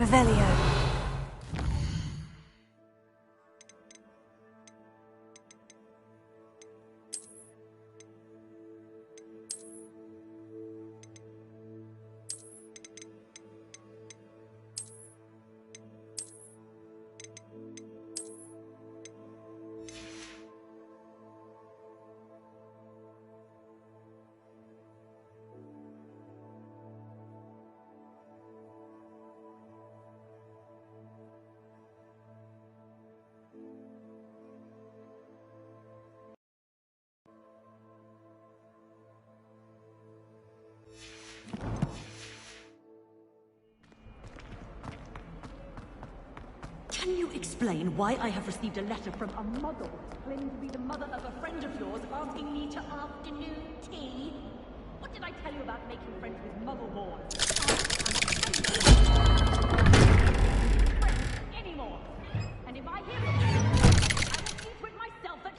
Revelio. Can you explain why I have received a letter from a muggle claiming to be the mother of a friend of yours asking me to afternoon tea? What did I tell you about making friends with muggle-born? Anymore. And if I hear from you, I will see to it myself that...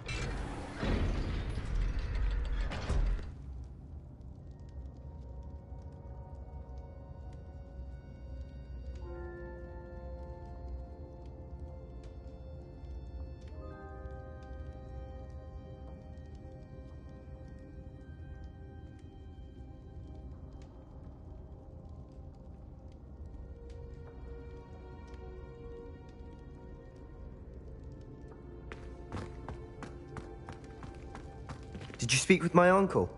Did you speak with my uncle?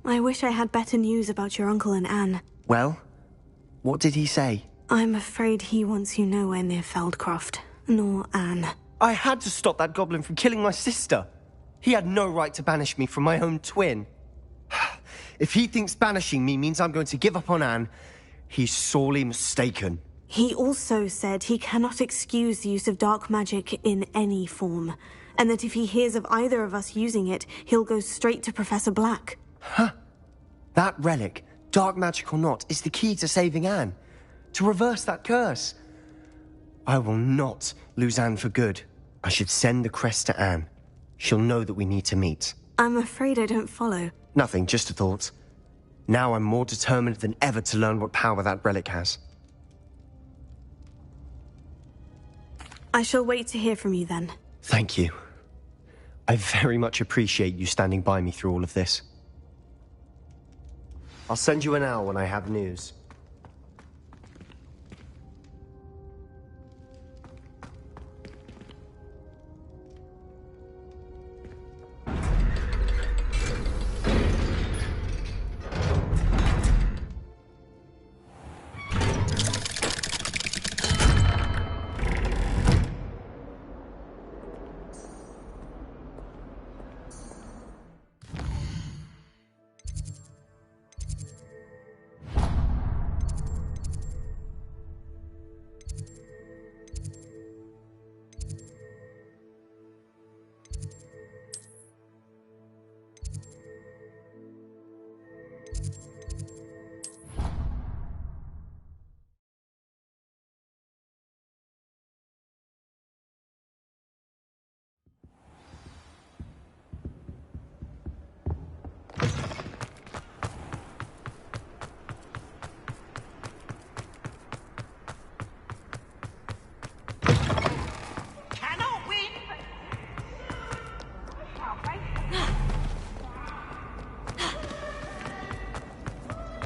I wish I had better news about your uncle and Anne. Well, what did he say? I'm afraid he wants you nowhere near Feldcroft, nor Anne. I had to stop that goblin from killing my sister. He had no right to banish me from my own twin. If he thinks banishing me means I'm going to give up on Anne, he's sorely mistaken. He also said he cannot excuse the use of dark magic in any form, and that if he hears of either of us using it, he'll go straight to Professor Black. Huh? That relic, dark magic or not, is the key to saving Anne. To reverse that curse. I will not lose Anne for good. I should send the crest to Anne. She'll know that we need to meet. I'm afraid I don't follow. Nothing, just a thought. Now I'm more determined than ever to learn what power that relic has. I shall wait to hear from you then. Thank you. I very much appreciate you standing by me through all of this. I'll send you an owl when I have news.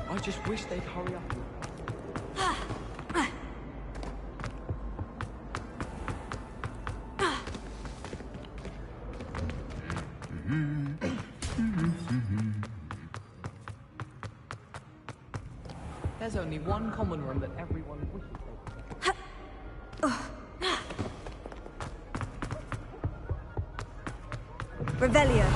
I just wish they'd hurry up. There's only one common room that everyone wishes they could. Revelio.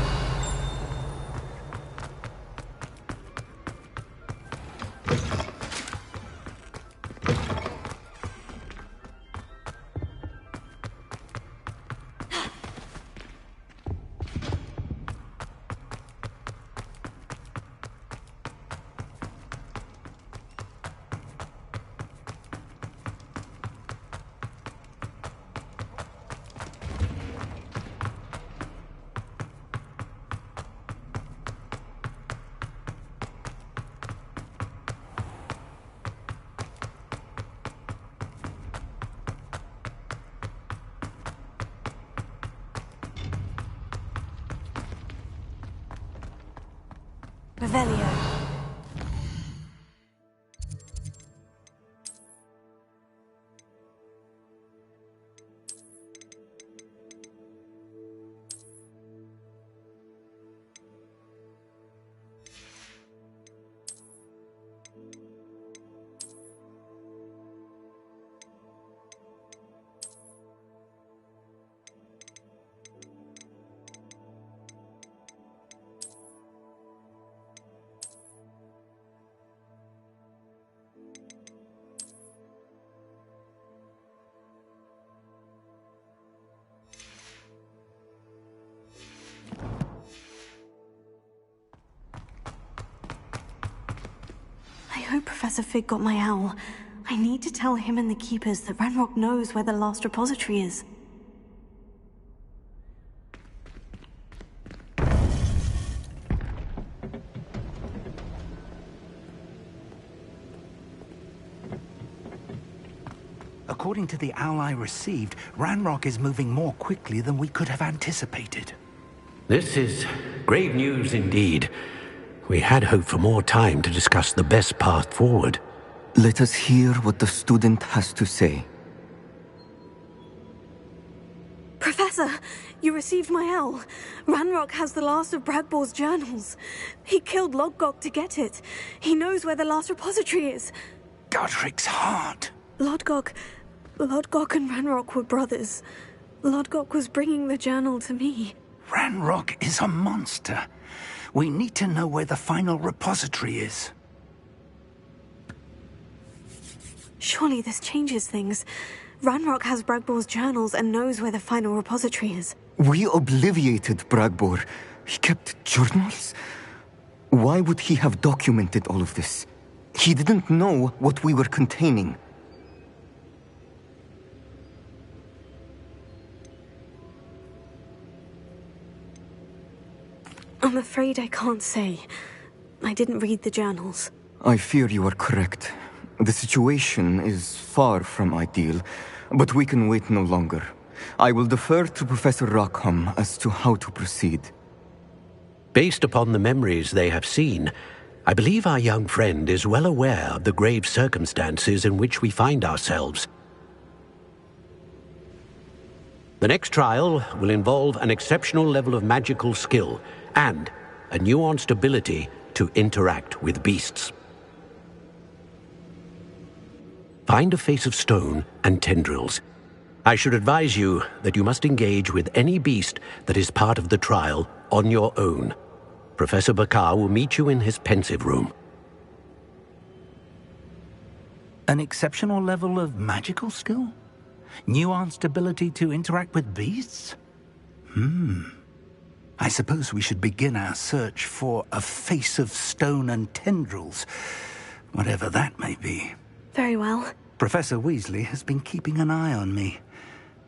Revelio. I hope Professor Fig got my owl. I need to tell him and the Keepers that Ranrock knows where the last repository is. According to the owl I received, Ranrock is moving more quickly than we could have anticipated. This is grave news indeed. We had hoped for more time to discuss the best path forward. Let us hear what the student has to say. Professor, you received my owl. Ranrock has the last of Bragbor's journals. He killed Lodgok to get it. He knows where the last repository is. Godric's heart. Lodgok and Ranrock were brothers. Lodgok was bringing the journal to me. Ranrock is a monster. We need to know where the final repository is. Surely this changes things. Ranrock has Bragbor's journals and knows where the final repository is. We obliviated Bragbor. He kept journals? Why would he have documented all of this? He didn't know what we were containing. I'm afraid I can't say. I didn't read the journals. I fear you are correct. The situation is far from ideal, but we can wait no longer. I will defer to Professor Rackham as to how to proceed. Based upon the memories they have seen, I believe our young friend is well aware of the grave circumstances in which we find ourselves. The next trial will involve an exceptional level of magical skill and a nuanced ability to interact with beasts. Find a face of stone and tendrils. I should advise you that you must engage with any beast that is part of the trial on your own. Professor Bakar will meet you in his pensive room. An exceptional level of magical skill? Nuanced ability to interact with beasts? I suppose we should begin our search for a face of stone and tendrils, whatever that may be. Very well. Professor Weasley has been keeping an eye on me.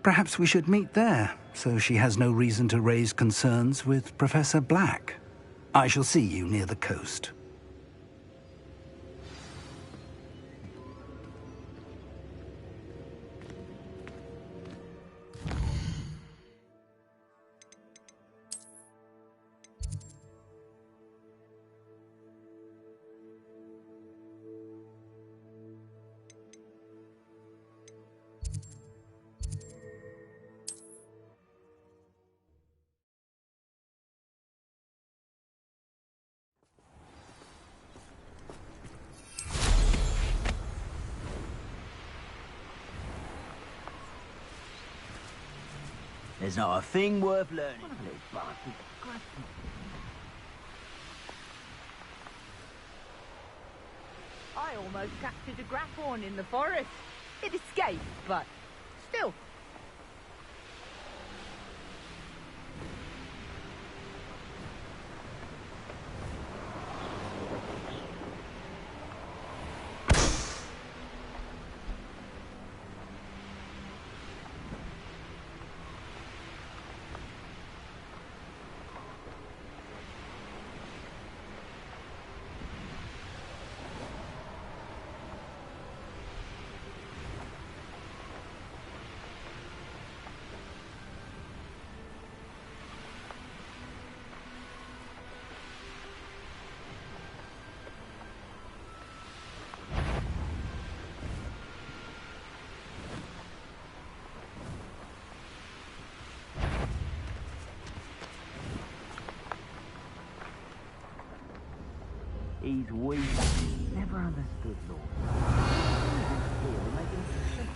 Perhaps we should meet there, so she has no reason to raise concerns with Professor Black. I shall see you near the coast. There's not a thing worth learning. I almost captured a Graphorn in the forest. It escaped, but still. He's weak. Never understood law. They make him simple.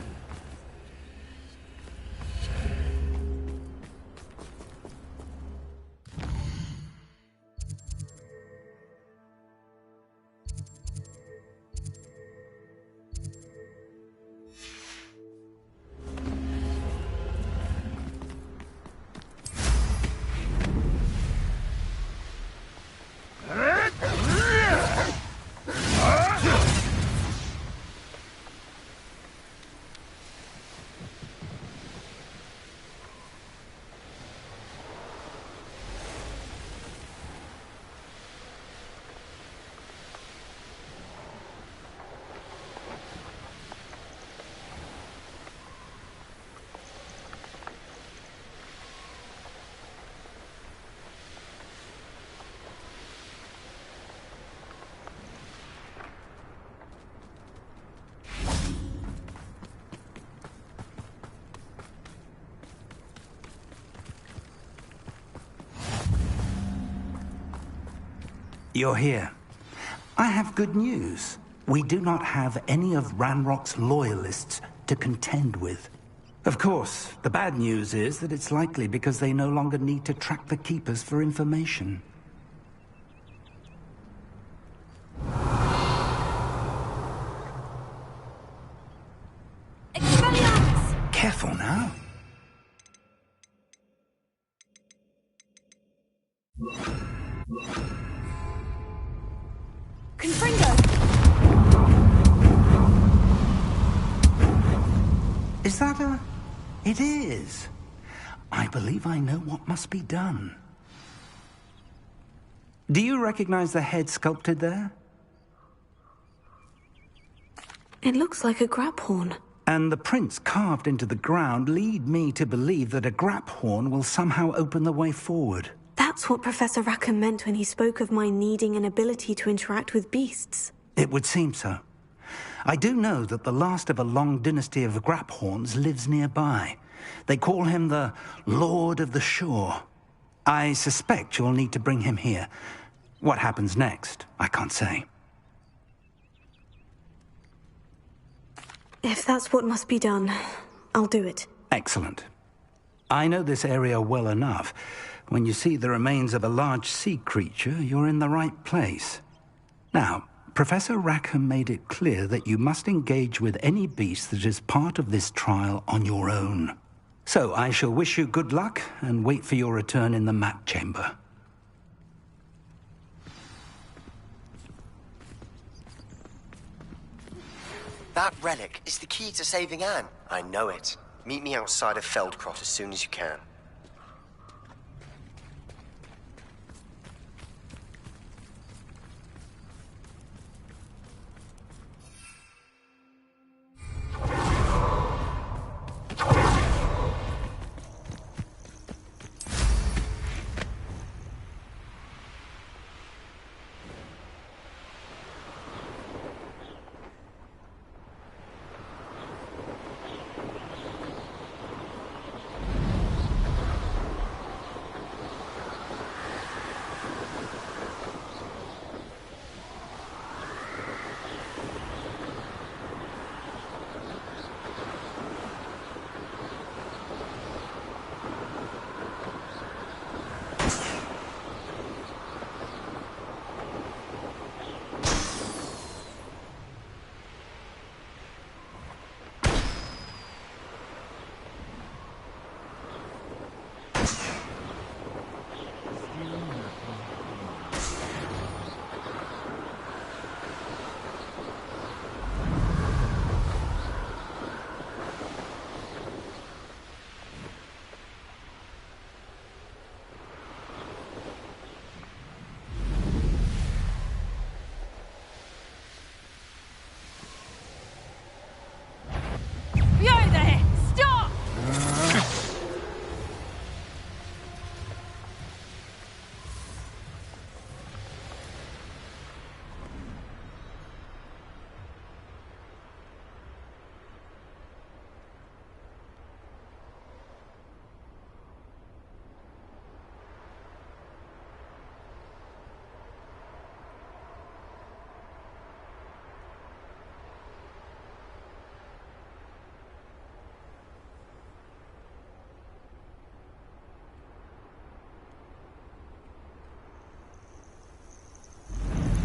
You're here. I have good news. We do not have any of Ranrock's loyalists to contend with. Of course, the bad news is that it's likely because they no longer need to track the Keepers for information. Expelliarmus! Careful now. Confringo! Is that a... It is. I believe I know what must be done. Do you recognize the head sculpted there? It looks like a Graphorn. And the prints carved into the ground lead me to believe that a Graphorn will somehow open the way forward. That's what Professor Rackham meant when he spoke of my needing an ability to interact with beasts. It would seem so. I do know that the last of a long dynasty of Graphorns lives nearby. They call him the Lord of the Shore. I suspect you'll need to bring him here. What happens next, I can't say. If that's what must be done, I'll do it. Excellent. I know this area well enough. When you see the remains of a large sea creature, you're in the right place. Now, Professor Rackham made it clear that you must engage with any beast that is part of this trial on your own. So I shall wish you good luck and wait for your return in the map chamber. That relic is the key to saving Anne. I know it. Meet me outside of Feldcrot as soon as you can.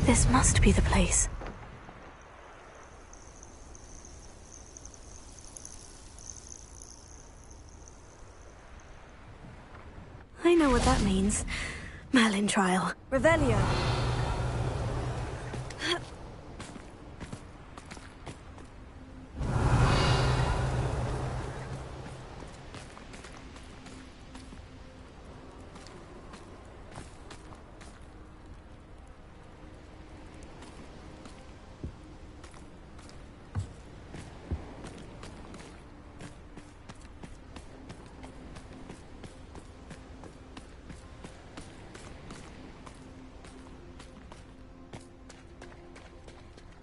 This must be the place. I know what that means. Merlin trial. Revelio.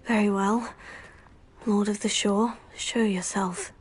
Very well. Lord of the Shore, show yourself.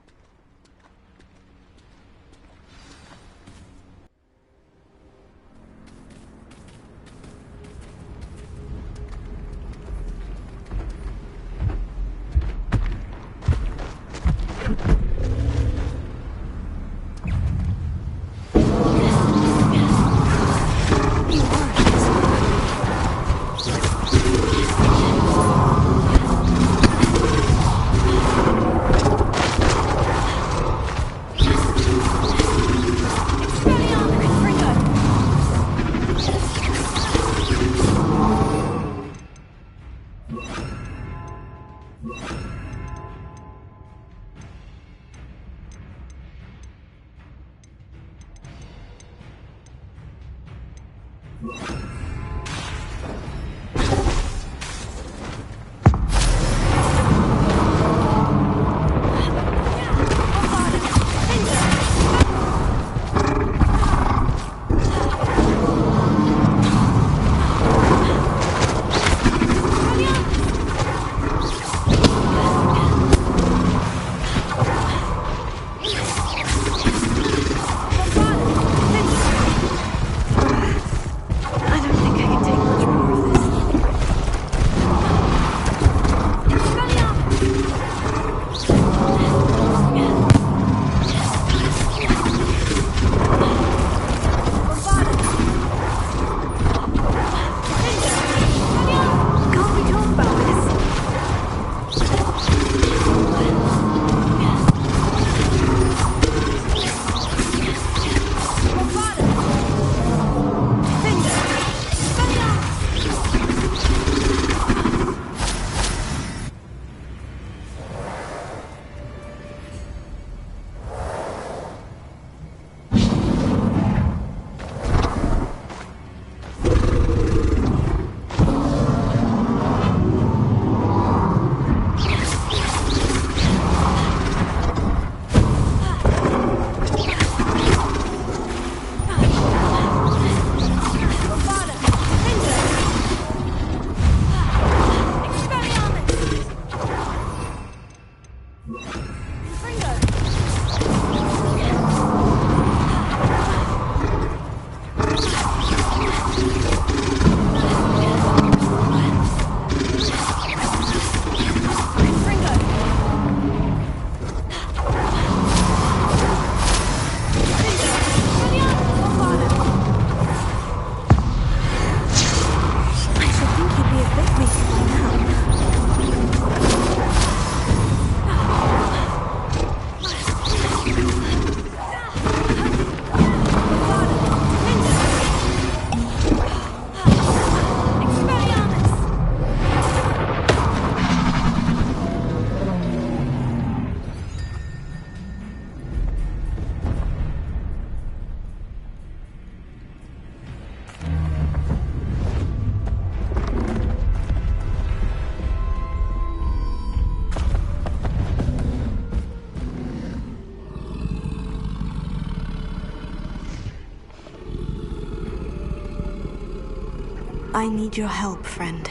I need your help, friend.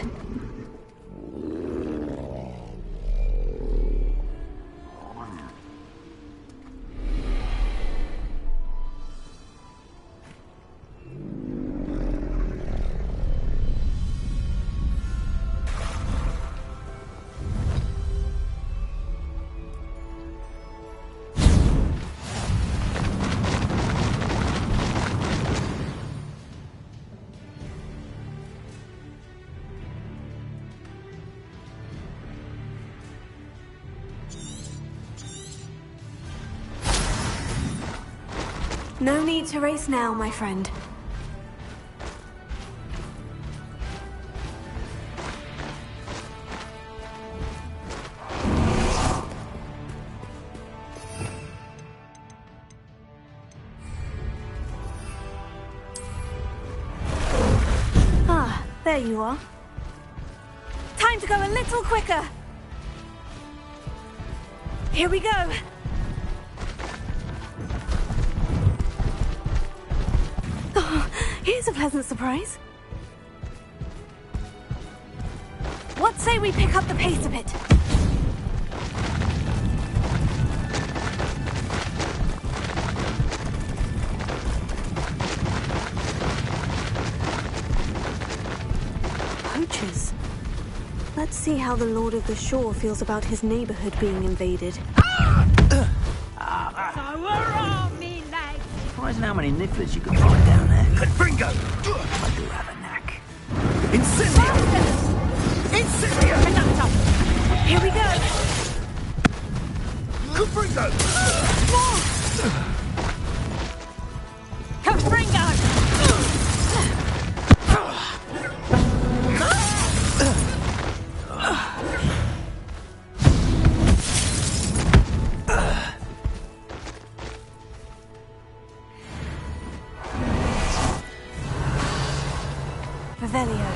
No need to race now, my friend. Ah, there you are. Time to go a little quicker. Here we go. Oh, here's a pleasant surprise. What say we pick up the pace a bit? Poachers. Let's see how the Lord of the Shore feels about his neighborhood being invaded. Surprising how many nifflers you can find down there. Confringo! I do have a knack. Incendio! Incendio! Here we go! Confringo! Confringo! Revelio.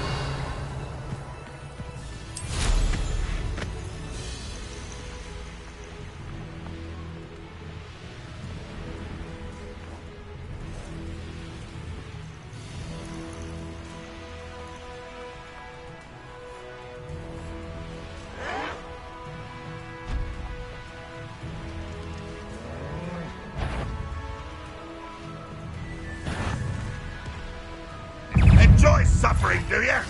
Enjoy suffering, do you?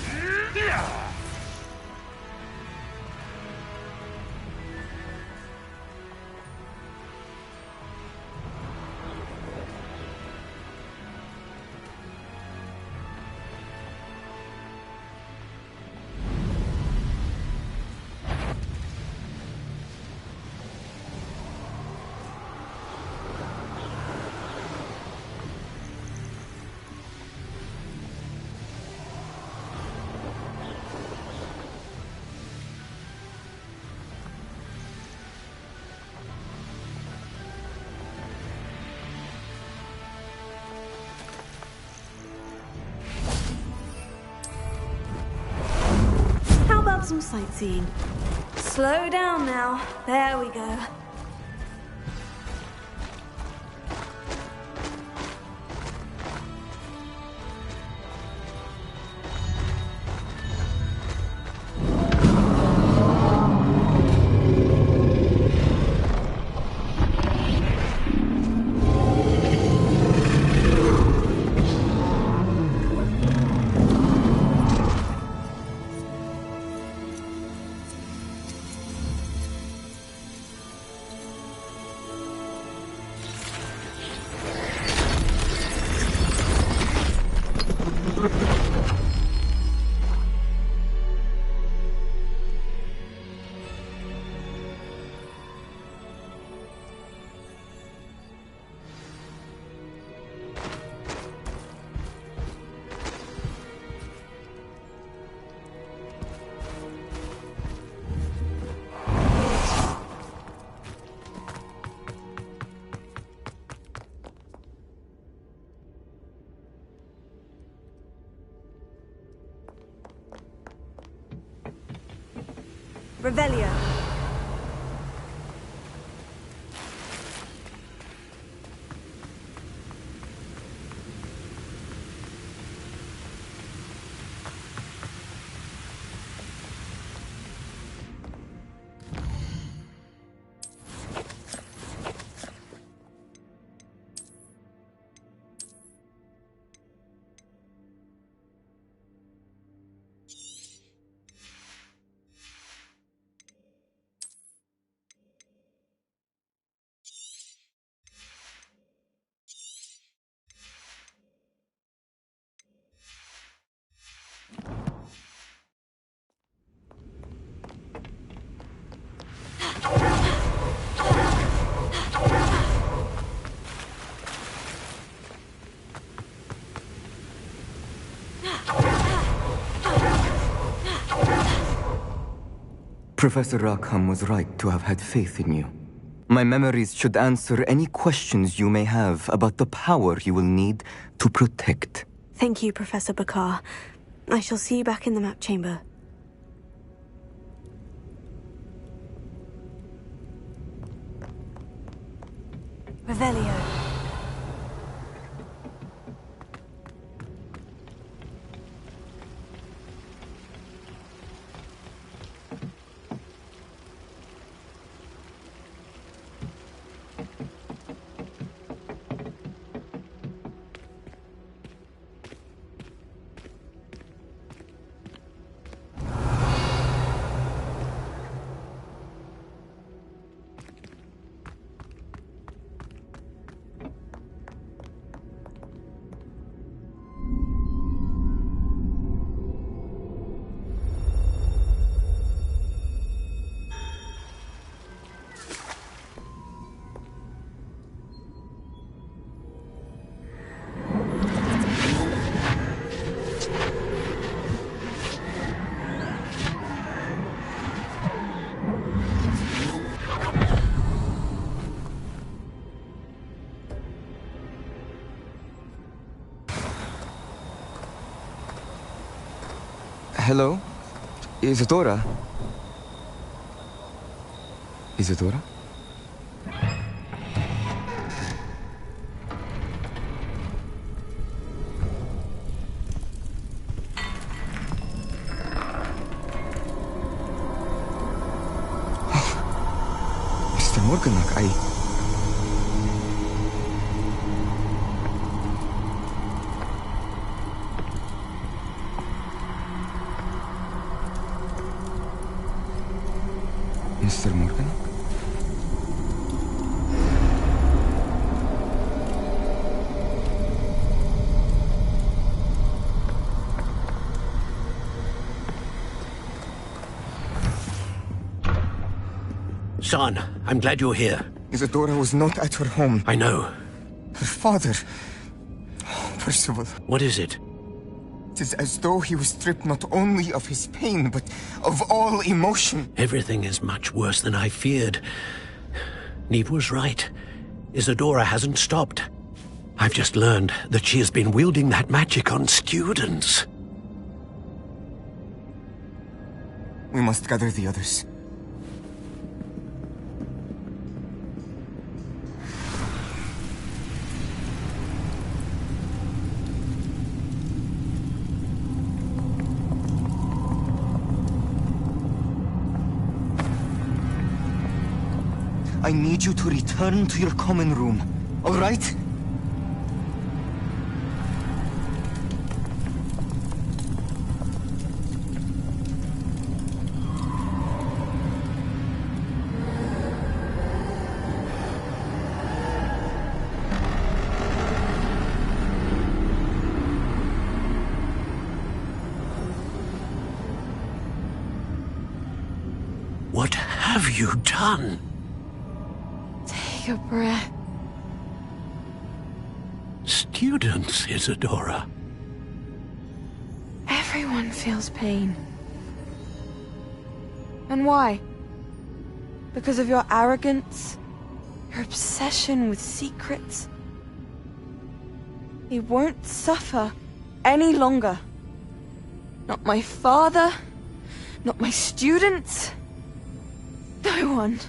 Some sightseeing. Slow down now. There we go. Revelio. Professor Rackham was right to have had faith in you. My memories should answer any questions you may have about the power you will need to protect. Thank you, Professor Bakar. I shall see you back in the map chamber. Revelio. Hello? Isadora? Isadora? Mr. Morganak, Mr. Morgan? Son, I'm glad you're here. Isadora was not at her home. I know. Her father... Oh, Percival. What is it? It is as though he was stripped not only of his pain, but of all emotion. Everything is much worse than I feared. Neve was right. Isadora hasn't stopped. I've just learned that she has been wielding that magic on students. We must gather the others. I need you to return to your common room, all right? What have you done? Take a breath. Students, Isadora. Everyone feels pain. And why? Because of your arrogance? Your obsession with secrets? He won't suffer any longer. Not my father, not my students, no one.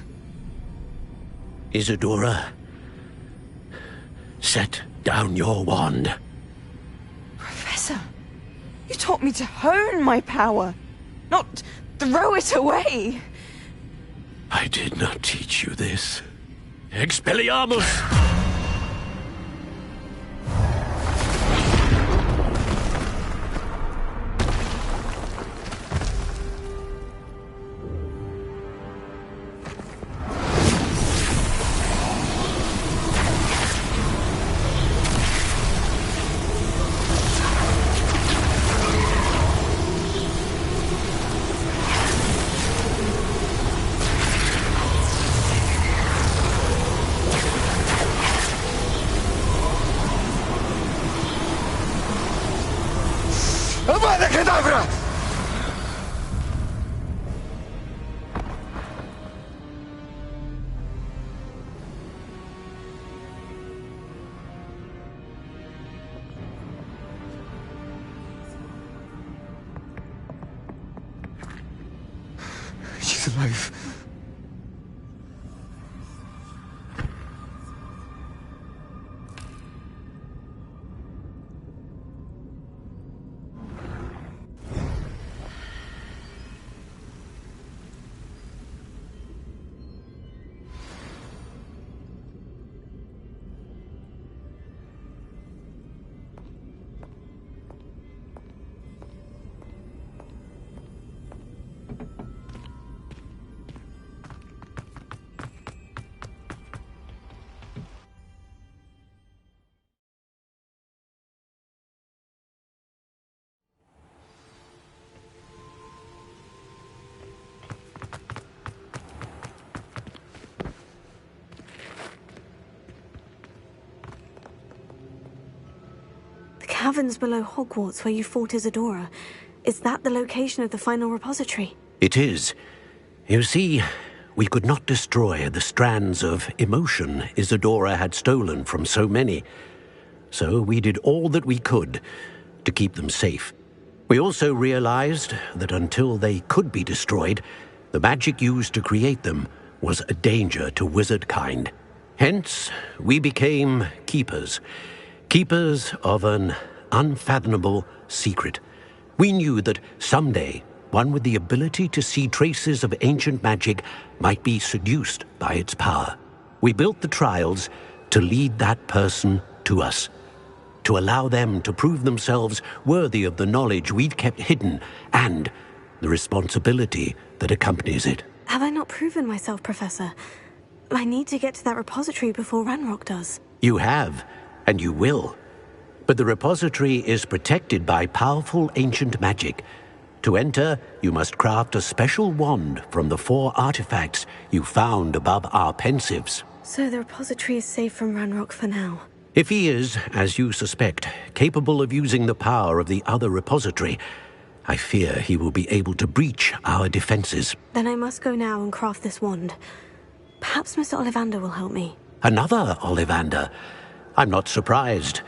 Isadora, set down your wand. Professor, you taught me to hone my power, not throw it away. I did not teach you this. Expelliarmus! alive. Caverns below Hogwarts where you fought Isadora. Is that the location of the final repository? It is. You see, we could not destroy the strands of emotion Isadora had stolen from so many. So we did all that we could to keep them safe. We also realized that until they could be destroyed, the magic used to create them was a danger to wizard kind. Hence, we became keepers. Keepers of an unfathomable secret. We knew that someday, one with the ability to see traces of ancient magic might be seduced by its power. We built the trials to lead that person to us, to allow them to prove themselves worthy of the knowledge we'd kept hidden and the responsibility that accompanies it. Have I not proven myself, Professor? I need to get to that repository before Ranrock does. You have, and you will. But the repository is protected by powerful ancient magic. To enter, you must craft a special wand from the 4 artifacts you found above our pensives. So the repository is safe from Ranrock for now. If he is, as you suspect, capable of using the power of the other repository, I fear he will be able to breach our defenses. Then I must go now and craft this wand. Perhaps Mr. Ollivander will help me. Another Ollivander? I'm not surprised.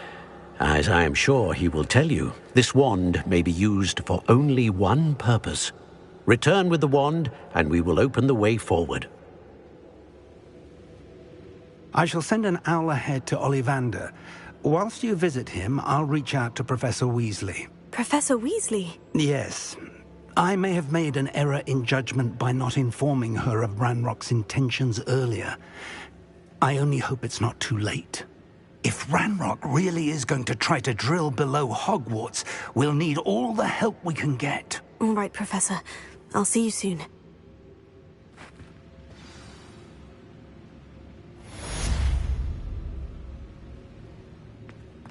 As I am sure he will tell you, this wand may be used for only one purpose. Return with the wand, and we will open the way forward. I shall send an owl ahead to Ollivander. Whilst you visit him, I'll reach out to Professor Weasley. Professor Weasley? Yes. I may have made an error in judgment by not informing her of Ranrock's intentions earlier. I only hope it's not too late. If Ranrock really is going to try to drill below Hogwarts, we'll need all the help we can get. All right, Professor. I'll see you soon.